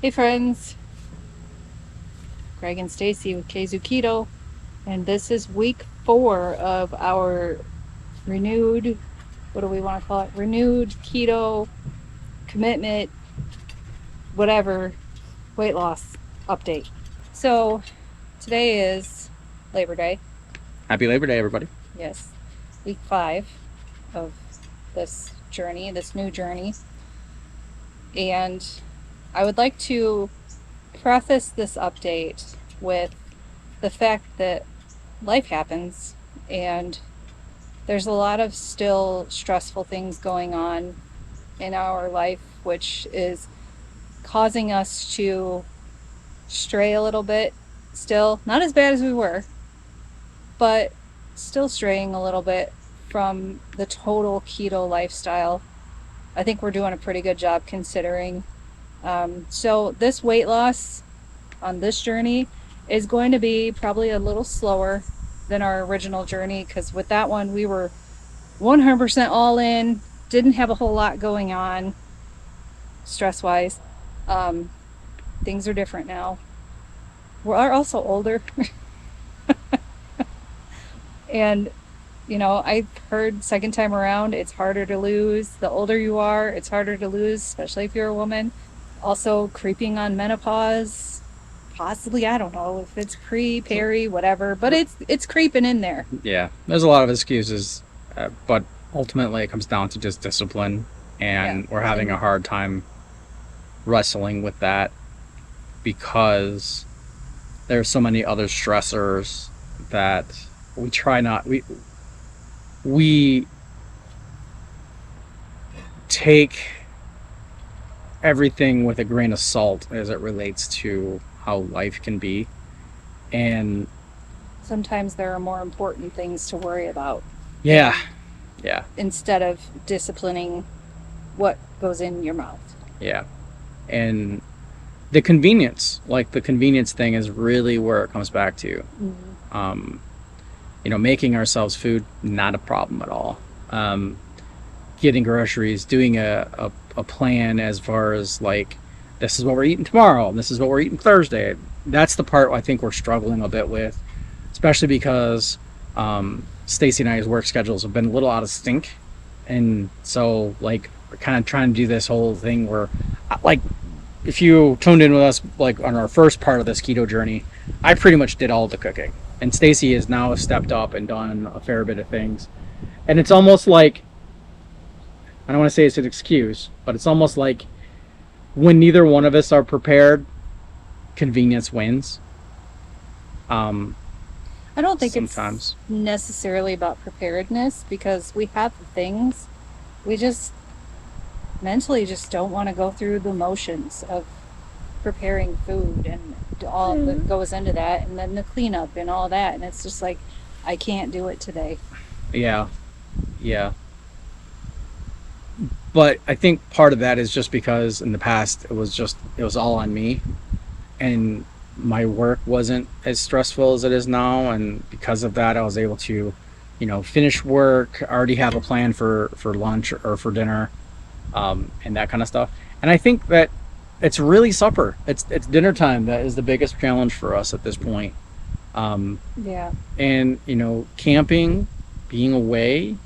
Hey friends, Greg and Stacy with Kzoo Keto, and this is week 4 of our renewed, what do we want to call it? Renewed keto commitment, whatever, weight loss update. So today is Labor Day. Happy Labor Day, everybody. Yes, week 5 of this journey, this new journey. And I would like to preface this update with the fact that life happens and there's a lot of still stressful things going on in our life, which is causing us to stray a little bit. Still, not as bad as we were, but still straying a little bit from the total keto lifestyle. I think we're doing a pretty good job considering. So this weight loss on this journey is going to be probably a little slower than our original journey, because with that one we were 100% all in, didn't have a whole lot going on stress wise. Things are different now. We're also older. And I've heard second time around it's harder to lose. The older you are, it's harder to lose, especially if you're a woman. Also creeping on menopause, possibly. I don't know if it's peri, whatever, but it's creeping in there. Yeah, there's a lot of excuses, but ultimately it comes down to just discipline, and we're having a hard time wrestling with that because there's so many other stressors that we try not we take everything with a grain of salt as it relates to how life can be, and sometimes there are more important things to worry about. Yeah. Instead of disciplining what goes in your mouth. Yeah. And the convenience thing is really where it comes back to. Mm-hmm. Making ourselves food, not a problem at all. Getting groceries, doing a plan as far as like, this is what we're eating tomorrow, and this is what we're eating Thursday. That's the part I think we're struggling a bit with, especially because Stacy and I's work schedules have been a little out of sync. And so like we're kind of trying to do this whole thing where, like, if you tuned in with us like on our first part of this keto journey, I pretty much did all the cooking, and Stacy has now stepped up and done a fair bit of things. And it's almost like, I don't want to say it's an excuse, but it's almost like when neither one of us are prepared, convenience wins. I don't think sometimes it's necessarily about preparedness, because we have the things. We just mentally just don't want to go through the motions of preparing food and all that goes into that, and then the cleanup and all that. And it's just like, I can't do it today. Yeah. But I think part of that is just because in the past it was all on me, and my work wasn't as stressful as it is now, and because of that I was able to finish work, already have a plan for lunch or for dinner, and that kind of stuff. And I think that it's really supper, it's dinner time that is the biggest challenge for us at this point. And camping, being away,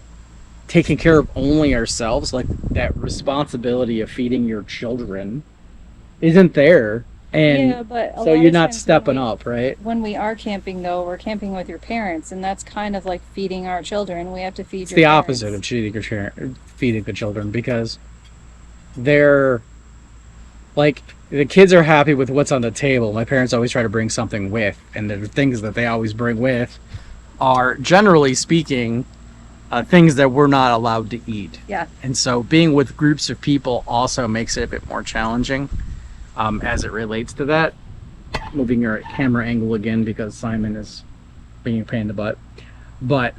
taking care of only ourselves, like that responsibility of feeding your children isn't there. And so you're not stepping up, right? When we are camping, though, we're camping with your parents, and that's kind of like feeding our children. We have to feed it's your the parents. opposite of feeding the children, because they're like, the kids are happy with what's on the table. My parents always try to bring something with, and the things that they always bring with are, generally speaking, things that we're not allowed to eat. Yeah. And so being with groups of people also makes it a bit more challenging, as it relates to that. Moving your camera angle again because Simon is being a pain in the butt. But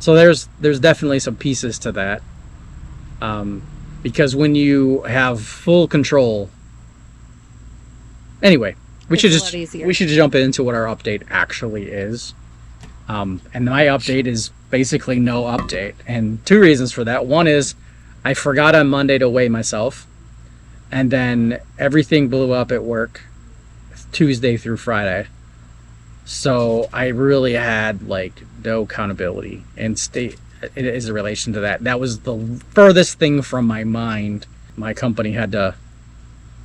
so there's definitely some pieces to that, because when you have full control. Anyway, we should jump into what our update actually is. And my update is basically no update, and two reasons for that. One is I forgot on Monday to weigh myself. And then everything blew up at work Tuesday through Friday. So I really had like no accountability and state it is a relation to that. That was the furthest thing from my mind. My company had to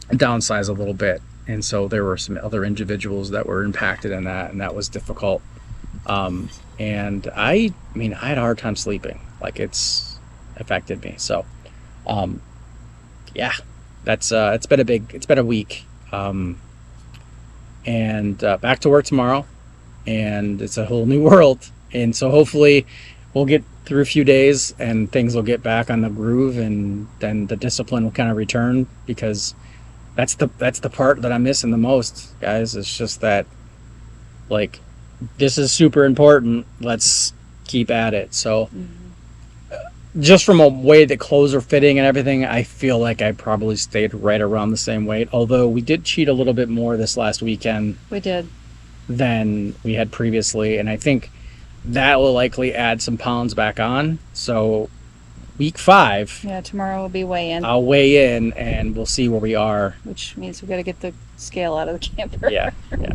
downsize a little bit, and so there were some other individuals that were impacted in that, and that was difficult. And I mean, I had a hard time sleeping. Like it's affected me. So, um, yeah, that's it's been a week. And back to work tomorrow, and it's a whole new world. And so hopefully, we'll get through a few days, and things will get back on the groove, and then the discipline will kind of return because that's the part that I'm missing the most, guys. It's just that like this is super important. Let's keep at it. So just from a way that clothes are fitting and everything, I feel like I probably stayed right around the same weight. Although we did cheat a little bit more this last weekend We did. than we had previously, and I think that will likely add some pounds back on. So week 5, Yeah, tomorrow will be weigh in, I'll weigh in and we'll see where we are. which means we got to get the scale out of the camper. Yeah, yeah.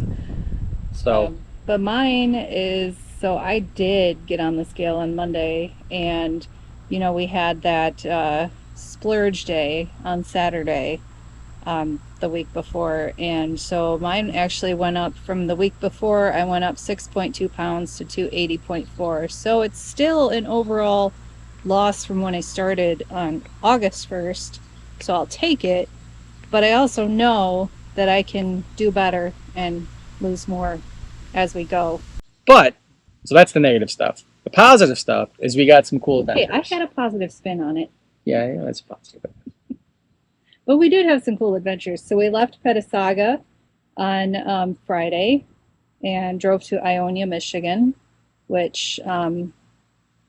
So But mine is, so I did get on the scale on Monday, and we had that splurge day on Saturday, the week before, and so mine actually went up from the week before. I went up 6.2 pounds to 280.4. So it's still an overall loss from when I started on August 1st. So I'll take it, but I also know that I can do better and lose more as we go. but so that's the negative stuff. The positive stuff is we got some cool Hey, adventures. I had a positive spin on it. Yeah, that's positive. But we did have some cool adventures. So we left Petasaga on Friday and drove to Ionia, Michigan, which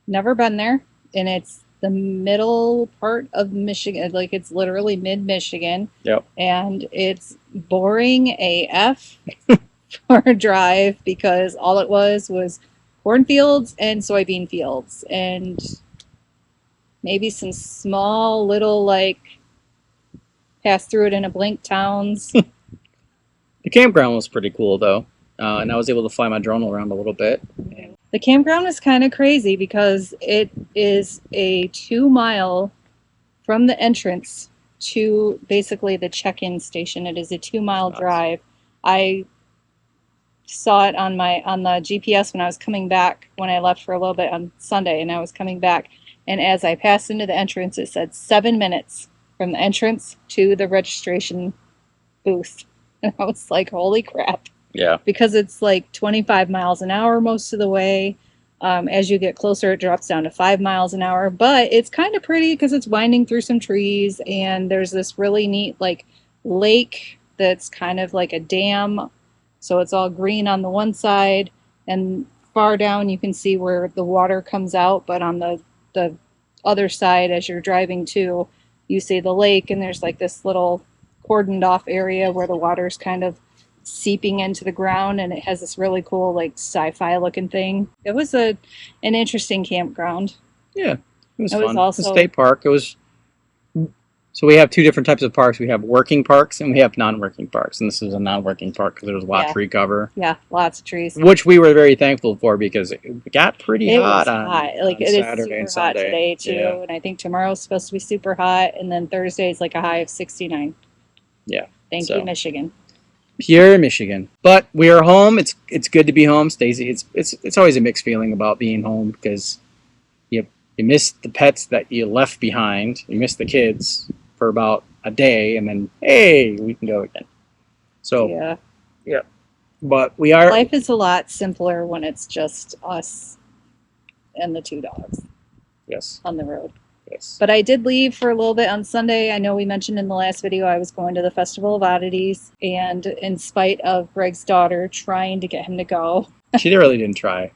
never been there. And it's the middle part of Michigan. Like it's literally mid Michigan. Yep. And it's boring AF for a drive because all it was cornfields and soybean fields and maybe some small little like pass through it in a blink towns. The campground was pretty cool though, and I was able to fly my drone around a little bit. The campground is kind of crazy because it is a 2 mile from the entrance to basically the check-in station. It is a 2 mile drive. I saw it on the GPS when I was coming back, when I left for a little bit on Sunday, and I was coming back, and as I passed into the entrance, it said 7 minutes from the entrance to the registration booth. And I was like, holy crap. Yeah. Because it's like 25 miles an hour most of the way. As you get closer, it drops down to 5 miles an hour. But it's kind of pretty because it's winding through some trees, and there's this really neat like lake that's kind of like a dam. So it's all green on the one side, and far down you can see where the water comes out. But on the other side, as you're driving too, you see the lake, and there's like this little cordoned off area where the water's kind of seeping into the ground, and it has this really cool like sci-fi looking thing. It was an interesting campground. Yeah, it was It was fun. also- The state park. It was. So we have two different types of parks. We have working parks and we have non-working parks. And this is a non-working park because there was a lot of Yeah. tree cover, Yeah, lots of trees. which we were very thankful for because it got pretty It hot was on, hot. Like on it is Saturday super and hot Sunday. today too, Yeah. and I think tomorrow's supposed to be super hot, and then Thursday is like a high of 69. Yeah. Thank So. you, Michigan. Pure Michigan. But we are home. It's good to be home, Stacey. It's always a mixed feeling about being home because you miss the pets that you left behind. You miss the kids for about a day, and then hey, we can go again. So Yeah, but we are. life is a lot simpler when it's just us and the two dogs Yes. on the road. Yes. But I did leave for a little bit on Sunday. I know we mentioned in the last video I was going to the Festival of Oddities, and in spite of Greg's daughter trying to get him to go, She really didn't try.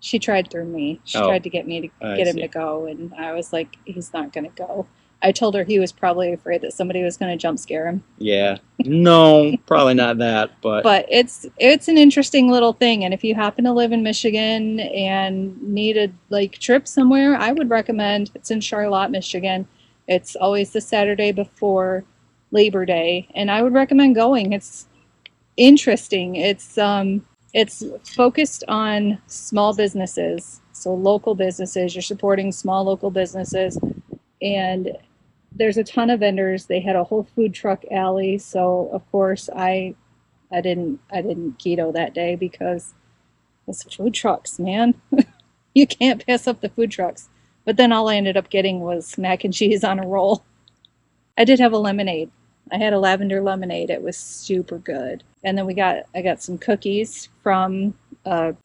she tried through me. She Oh, tried to get me to I get him see. to go, and I was like, he's not going to go. I told her he was probably afraid that somebody was going to jump scare him. Yeah. No, probably not that, but But it's an interesting little thing, and if you happen to live in Michigan and need a like trip somewhere, I would recommend. It's in Charlotte, Michigan. It's always the Saturday before Labor Day, and I would recommend going. It's interesting. It's focused on small businesses, so local businesses. You're supporting small local businesses, and there's a ton of vendors. They had a whole food truck alley, so of course I didn't keto that day because it's food trucks, man. You can't pass up the food trucks. But then all I ended up getting was mac and cheese on a roll. I did have a lemonade. I had a lavender lemonade. It was super good. And then I got some cookies from they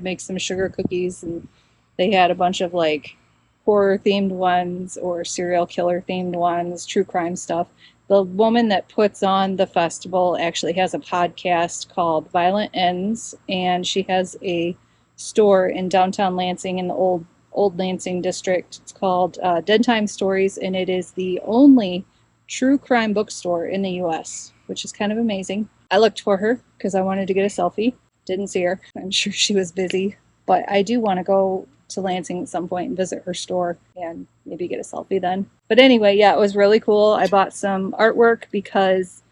make some sugar cookies, and they had a bunch of like horror themed ones or serial killer themed ones, true crime stuff. The woman that puts on the festival actually has a podcast called Violent Ends, and she has a store in downtown Lansing in the old Lansing district. It's called Dead Time Stories, and it is the only true crime bookstore in the U.S., which is kind of amazing. I looked for her because I wanted to get a selfie. Didn't see her. I'm sure she was busy, but I do want to go to Lansing at some point and visit her store and maybe get a selfie then. But anyway, yeah, it was really cool. I bought some artwork because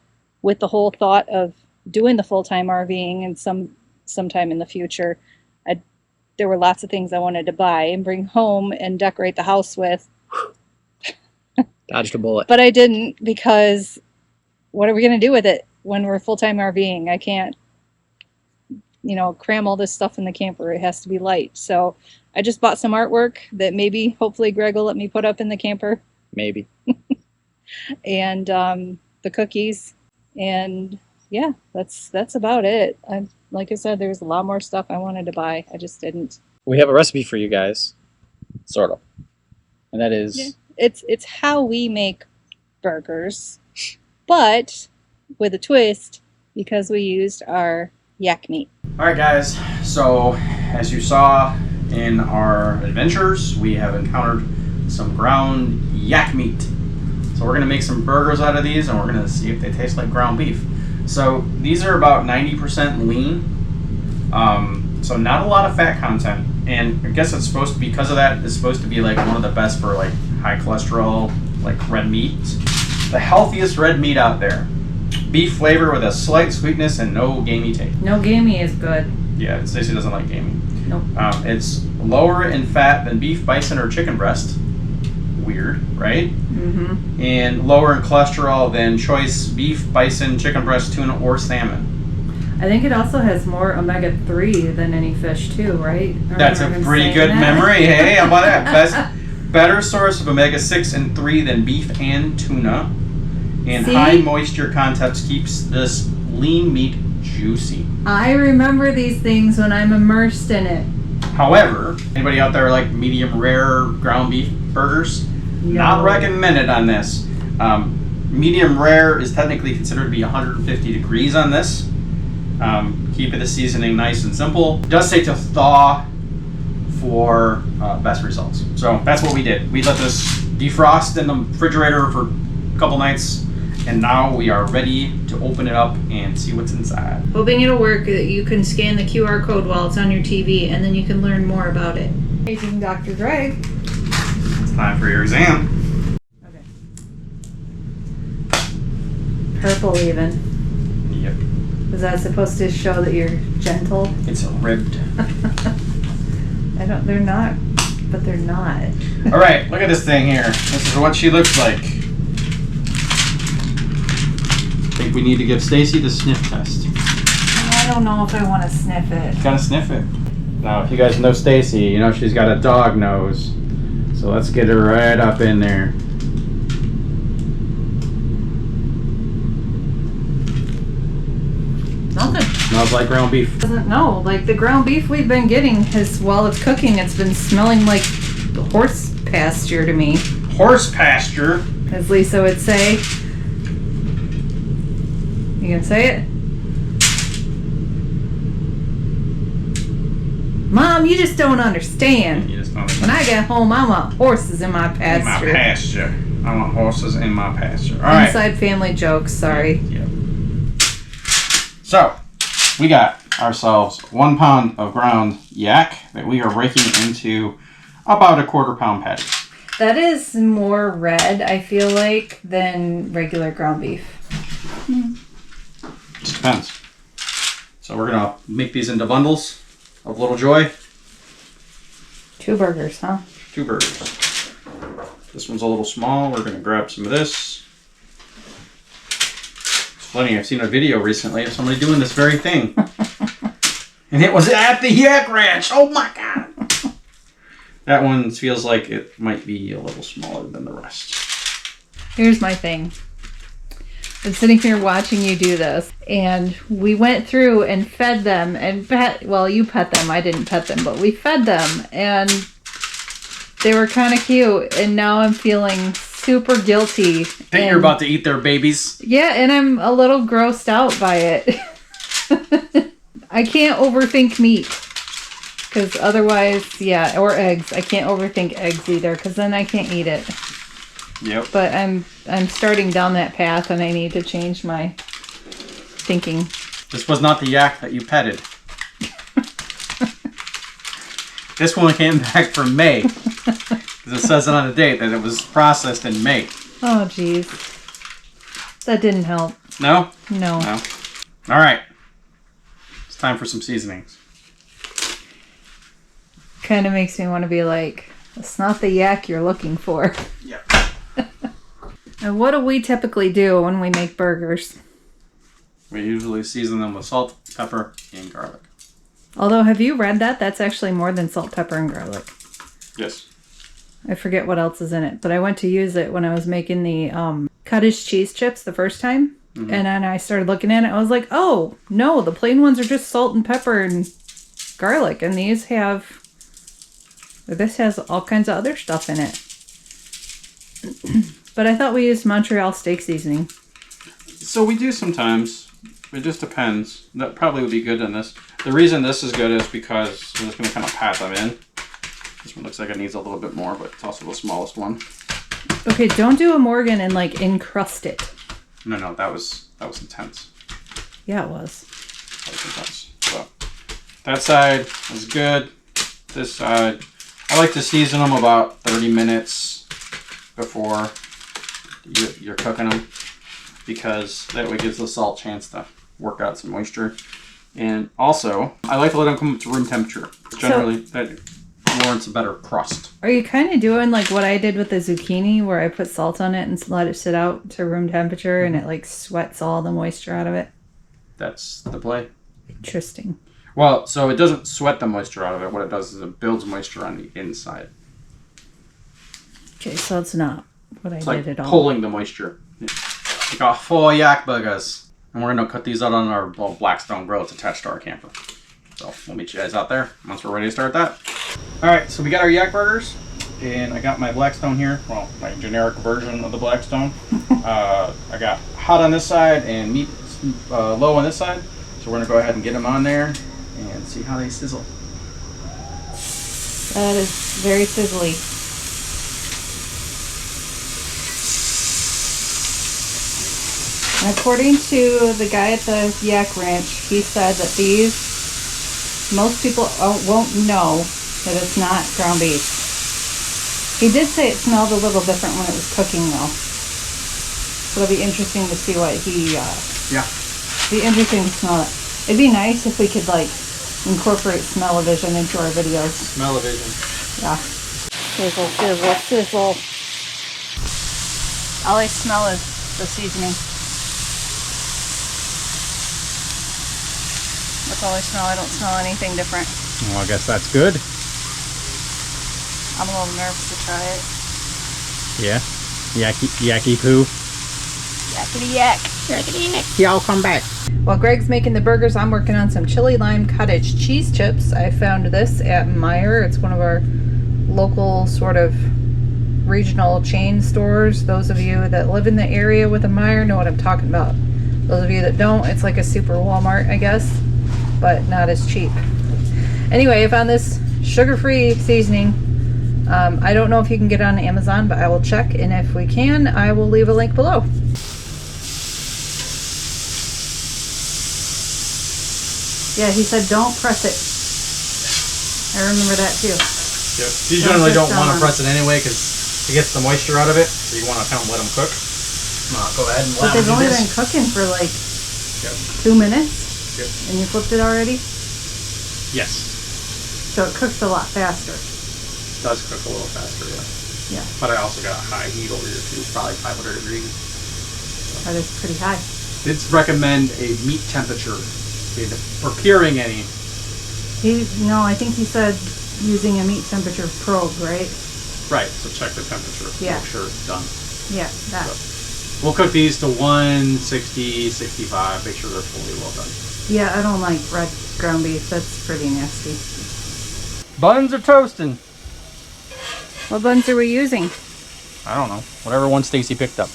with the whole thought of doing the full-time RVing and sometime in the future, there were lots of things I wanted to buy and bring home and decorate the house with. Dodged a bullet. But I didn't, because what are we going to do with it when we're full-time RVing? I can't, cram all this stuff in the camper. It has to be light. So I just bought some artwork that hopefully Greg will let me put up in the camper. Maybe. And the cookies. And yeah, that's about it. Like I said, there's a lot more stuff I wanted to buy. I just didn't. We have a recipe for you guys, sort of, and that is. Yeah. It's how we make burgers, but with a twist because we used our yak meat. All right, guys. So as you saw in our adventures, we have encountered some ground yak meat. So we're gonna make some burgers out of these, and we're gonna see if they taste like ground beef. So these are about 90% lean, so not a lot of fat content, and I guess it's supposed to, because of that, it's supposed to be like one of the best for like high cholesterol, like red meats. The healthiest red meat out there. Beef flavor with a slight sweetness and no gamey taste. No gamey is good. Yeah, Stacey doesn't like gamey. Nope. It's lower in fat than beef, bison, or chicken breast. Weird, right? Mm-hmm. And lower in cholesterol than choice beef, bison, chicken breast, tuna, or salmon. I think it also has more omega-3 than any fish too, right? That's a pretty good memory. Hey, how about that? Better source of omega-6 and 3 than beef and tuna. And high moisture content keeps this lean meat juicy. I remember these things when I'm immersed in it. However, anybody out there like medium rare ground beef burgers? Not recommended on this. Medium rare is technically considered to be 150 degrees on this. Keeping the seasoning nice and simple. It does take to thaw for best results. So that's what we did. We let this defrost in the refrigerator for a couple nights, and now we are ready to open it up and see what's inside. Hoping it'll work. You can scan the QR code while it's on your TV, and then you can learn more about it. Amazing Dr. Greg. It's time for your exam. Okay. Purple even. Yep. Is that supposed to show that you're gentle? It's ribbed. They're not, but they're not. All right, look at this thing here. This is what she looks like. I think we need to give Stacy the sniff test. I don't know if I want to sniff it. You gotta sniff it. Now, if you guys know Stacy, you know she's got a dog nose. So let's get her right up in there. Nothing. Smells like ground beef. Doesn't know. Like the ground beef we've been getting while it's cooking, it's been smelling like horse pasture to me. Horse pasture? As Lisa would say. You gonna say it? Mom, you just don't understand. You just don't When I get home, I want horses in my pasture. In my pasture. I want horses in my pasture. All right. Inside family jokes, sorry. Yeah. So, we got ourselves 1 pound of ground yak that we are breaking into about a 1/4 pound patty. That is more red, I feel like, than regular ground beef. Just depends. So we're gonna make these into bundles of Little Joy. 2 burgers, huh? 2 burgers. This one's a little small. We're gonna grab some of this. It's funny, I've seen a video recently of somebody doing this very thing. And it was at the Yak Ranch. Oh my God. That one feels like it might be a little smaller than the rest. Here's my thing. I'm sitting here watching you do this, and we went through and fed them and you pet them. I didn't pet them, but we fed them, and they were kind of cute, and now I'm feeling super guilty. Think you're about to eat their babies? Yeah, and I'm a little grossed out by it. I can't overthink meat. Because otherwise, yeah, or eggs. I can't overthink eggs either, because then I can't eat it. Yep. But I'm starting down that path, and I need to change my thinking. This was not the yak that you petted. This one came back from May. Because it says it on the date that it was processed in May. Oh, jeez. That didn't help. No? No. No. All right. It's time for some seasonings. Kind of makes me want to be like, it's not the yak you're looking for. Yeah. And what do we typically do when we make burgers? We usually season them with salt, pepper, and garlic. Although, have you read that? That's actually more than salt, pepper, and garlic. Yes. I forget what else is in it, but I went to use it when I was making the cottage cheese chips the first time. Mm-hmm. And then I started looking at it. I was like, oh, no, the plain ones are just salt and pepper and garlic. And this has all kinds of other stuff in it. But I thought we used Montreal steak seasoning. So we do sometimes. It just depends. That probably would be good in this. The reason this is good is because I'm just going to kind of pat them in. This one looks like it needs a little bit more, but it's also the smallest one. Okay, don't do a Morgan and like encrust it. No, that was intense. Yeah, it was. That was intense. So that side is good. This side, I like to season them about 30 minutes before you're cooking them, because that way it gives the salt a chance to work out some moisture. And also, I like to let them come up to room temperature. Generally, that warrants a better crust. Are you kind of doing like what I did with the zucchini, where I put salt on it and let it sit out to room temperature, and it like sweats all the moisture out of it? That's the play. Interesting. Well, so it doesn't sweat the moisture out of it. What it does is it builds moisture on the inside. Okay, so it's not what I did at all. Pulling the moisture. We got 4 yak burgers. And we're going to cut these out on our little Blackstone grill. It's attached to our camper. So we'll meet you guys out there once we're ready to start that. Alright, so we got our yak burgers. And I got my Blackstone here. Well, my generic version of the Blackstone. I got hot on this side and meat low on this side. So we're going to go ahead and get them on there and see how they sizzle. That is very sizzly. And according to the guy at the Yak Ranch, he said that most people won't know that it's not ground beef. He did say it smelled a little different when it was cooking, though. So it'll be interesting to see what he... Yeah. It'd be interesting to smell it. It'd be nice if we could, like, incorporate smell-o-vision into our videos. Smell-o-vision. Yeah. Sizzle, sizzle, sizzle. All I smell is the seasoning. That's all I smell. I don't smell anything different. Well, I guess that's good. I'm a little nervous to try it. Yeah. Yacky poo. Yakety yak. Yakety yak. Y'all come back. While Greg's making the burgers, I'm working on some chili lime cottage cheese chips. I found this at Meijer. It's one of our local sort of regional chain stores. Those of you that live in the area with a Meijer know what I'm talking about. Those of you that don't, it's like a super Walmart, I guess, but not as cheap. Anyway, I found this sugar-free seasoning. I don't know if you can get it on Amazon, but I will check, and if we can, I will leave a link below. Yeah, he said don't press it. I remember that too. Yep. You generally don't want to press it anyway, because It gets the moisture out of it, so you want to kind of let them cook. Go ahead and But let them they've do only this. been cooking for like Yep. 2 minutes, Yep. and you flipped it already. Yes. So it cooks a lot faster. It does cook a little faster, yeah. Yeah, But I also got a high heat over here too, probably 500 degrees. that is pretty high. Did recommend a meat temperature for curing any. No, I think he said using a meat temperature probe, right? Right, so check the temperature. Yeah. Make sure it's done. Yeah, that. So we'll cook these to 160, 65, make sure they're fully well done. Yeah, I don't like red ground beef. That's pretty nasty. Buns are toasting. What buns are we using? I don't know. Whatever one Stacy picked up.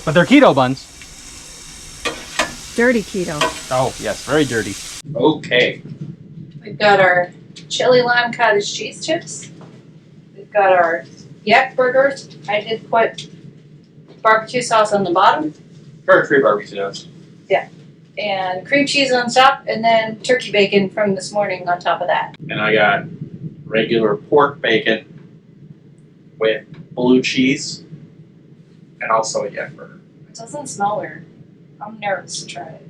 But they're keto buns. Dirty keto. Oh, yes, very dirty. Okay. We've got our chili lime cottage cheese chips. We've got our yak burgers. I did put barbecue sauce on the bottom. Free barbecue sauce. And cream cheese on top, and then turkey bacon from this morning on top of that. And I got regular pork bacon with blue cheese and also a yak burger. It doesn't smell weird. I'm nervous to try it.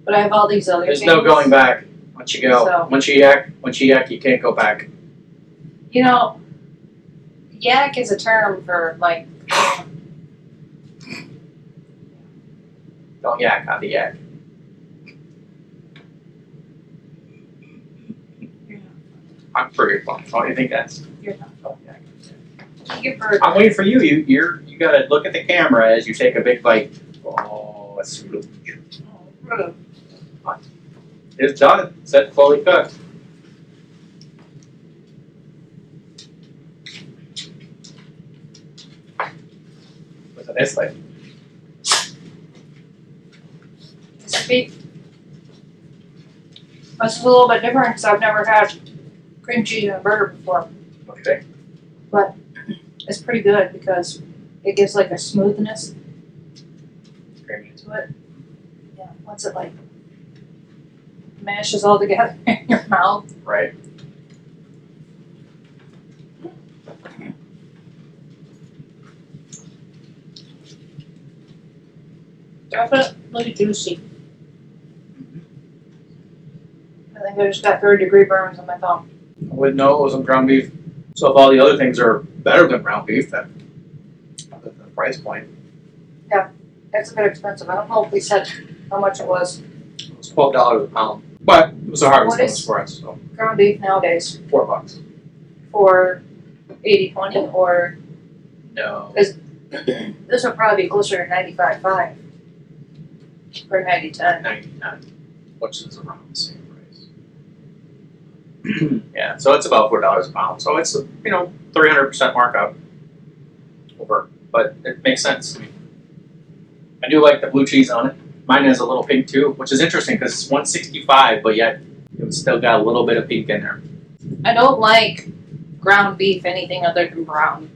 But I have all these other There's things. no going back. Once you go, So- once you yak, you can't go back. You know, yak is a term for like, Don't yak on the yak. I'm pretty fun. Oh, you think that's? you're not. Don't yak. I'm I'm waiting for you. You gotta look at the camera as you take a big bite. Oh, that's really good. It's done. It's set fully cooked. What's this like? This is a little bit different because I've never had cream cheese in a burger before. Okay. But it's pretty good because it gives like a smoothness Creamy. to it. Yeah, once it like mashes all together in your mouth. Right. Definitely juicy. I think I just got 30-degree burns on my thumb. I wouldn't know it wasn't ground beef. So if all the other things are better than ground beef, then other than the price point, That's a bit expensive. I don't know if we said how much it was. it was $12 a pound. But it was a harvest What is- bonus for us, so Ground beef nowadays $4. for 80-20 or No. this would probably be closer to 95.5 or 90-10. 99, which is around the same price. Yeah, so it's about $4 a pound. So it's 300% markup over, but it makes sense. I do like the blue cheese on it. Mine has a little pink too, which is interesting because it's 165, but yet it's still got a little bit of pink in there. I don't like ground beef anything other than brown,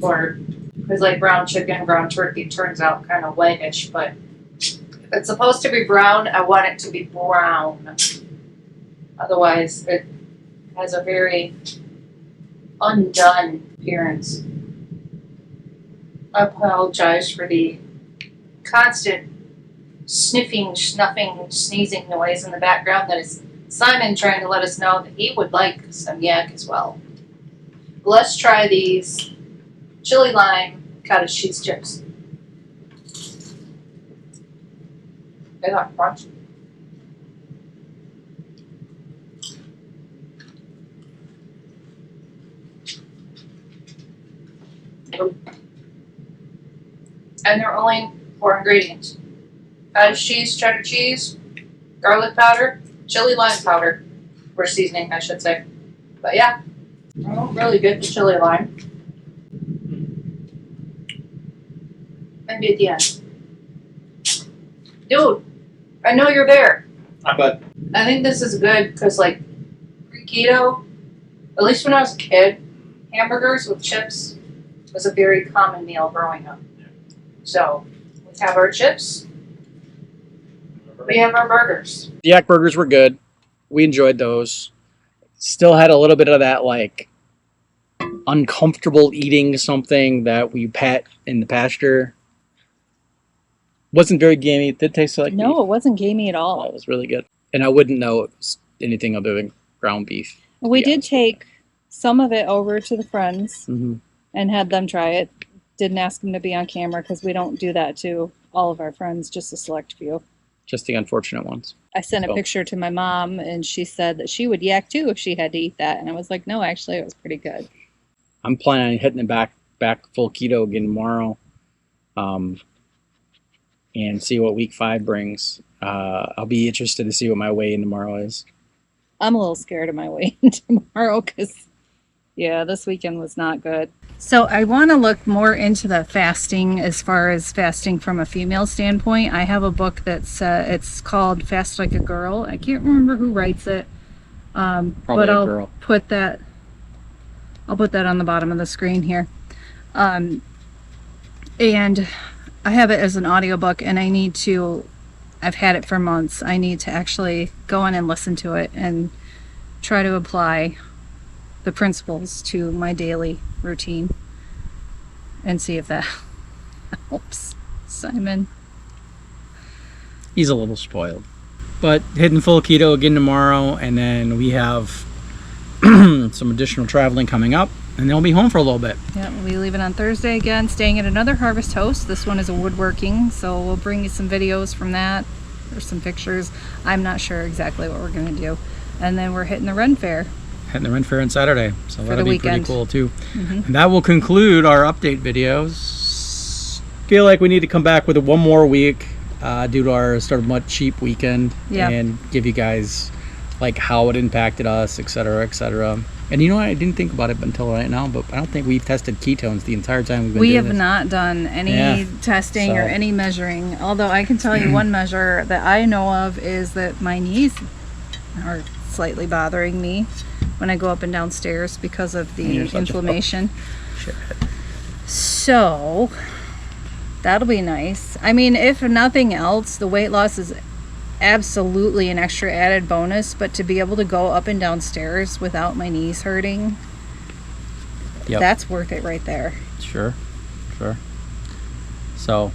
or because like brown chicken, brown turkey turns out kind of whitish. But if it's supposed to be brown, I want it to be brown. Otherwise, it has a very undone appearance. I apologize for the constant sniffing, snuffing, sneezing noise in the background. That is Simon trying to let us know that he would like some yak as well. Let's try these chili lime cottage cheese chips. They got crunch. And they're only 4 ingredients. Cottage cheese, cheddar cheese, garlic powder, chili lime powder, or seasoning, I should say. But yeah, I don't really get the chili lime. Maybe at the end. Dude, I know you're there. But I think this is good because, like, pre-keto, at least when I was a kid, hamburgers with chips was a very common meal growing up. So, we have our chips, we have our burgers. the yak burgers were good. We enjoyed those. Still had a little bit of that like uncomfortable eating something that we pet in the pasture. Wasn't very gamey. It did taste like beef. No, it wasn't gamey at all. It was really good. And I wouldn't know it was anything other than ground beef. We did take some of it over to the friends Mm-hmm. and had them try it. Didn't ask them to be on camera because we don't do that to all of our friends, just a select few. Just the unfortunate ones. I sent a picture to my mom, and she said that she would yak too if she had to eat that. And I was like, no, actually, it was pretty good. I'm planning on hitting it back full keto again tomorrow, and see what week 5 brings. I'll be interested to see what my weigh-in tomorrow is. I'm a little scared of my weigh-in tomorrow because, yeah, this weekend was not good. So I want to look more into the fasting as far as fasting from a female standpoint. I have a book that's it's called Fast Like a Girl. I can't remember who writes it, but I'll put that on the bottom of the screen here. And I have it as an audiobook, and I've had it for months. I need to actually go in and listen to it and try to apply the principles to my daily routine and see if that helps Simon. He's a little spoiled. But hitting full keto again tomorrow, and then we have some additional traveling coming up, and then we'll be home for a little bit. Yeah, we'll be leaving on Thursday again, staying at another Harvest Host. This one is a woodworking, so we'll bring you some videos from that, or some pictures. I'm not sure exactly what we're going to do. And then we're hitting the Ren Fair. Hitting the Ren Fair on Saturday, so that'll be weekend. pretty cool too. Mm-hmm. And that will conclude our update videos. Feel like we need to come back with one more week due to our sort of much cheap weekend, and give you guys like how it impacted us, etc., etc. And you know what? I didn't think about it until right now, but I don't think we've tested ketones the entire time we've been doing this. We have not done any testing or any measuring. Although I can tell you one measure that I know of is that my knees are slightly bothering me when I go up and down stairs because of the inflammation. So that'll be nice. I mean, if nothing else, the weight loss is absolutely an extra added bonus, but to be able to go up and down stairs without my knees hurting, that's worth it right there. Sure. So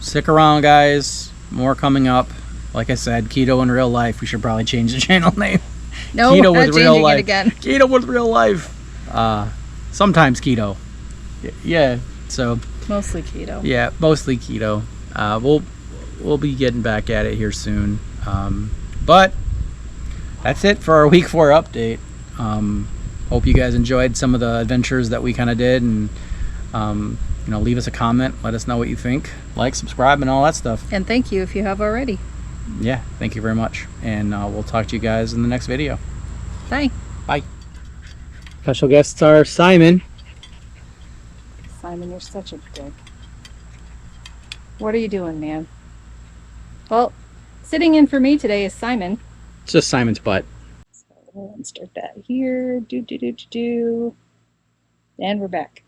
stick around, guys. More coming up. Like I said, keto in real life. We should probably change the channel name. No, keto we're not with real life. it again. Keto with real life. Sometimes keto. Yeah. So mostly keto. Yeah, mostly keto. We'll be getting back at it here soon. But that's it for our week 4 update. Hope you guys enjoyed some of the adventures that we kind of did, and leave us a comment. Let us know what you think. Like, subscribe, and all that stuff. And thank you if you have already. Yeah, thank you very much. And we'll talk to you guys in the next video. Bye. Bye. Special guests are Simon. Simon, you're such a dick. What are you doing, man? Well, sitting in for me today is Simon. It's just Simon's butt. So we'll insert that here. And we're back.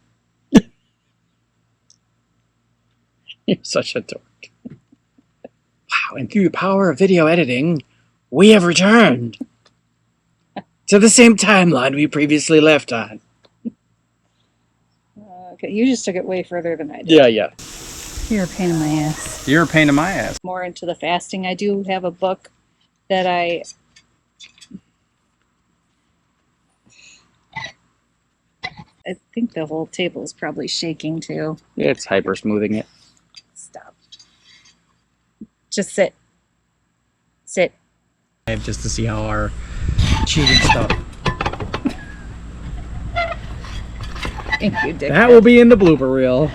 You're such a dork. Wow, and through the power of video editing, we have returned to the same timeline we previously left on. Okay, you just took it way further than I did. Yeah. You're a pain in my ass. You're a pain in my ass. More into the fasting. I do have a book that I think the whole table is probably shaking too. Yeah, it's hyper smoothing it. Stop. Just sit. Sit. Just to see how our chewing stuff. Thank you, Dick. That will be in the blooper reel.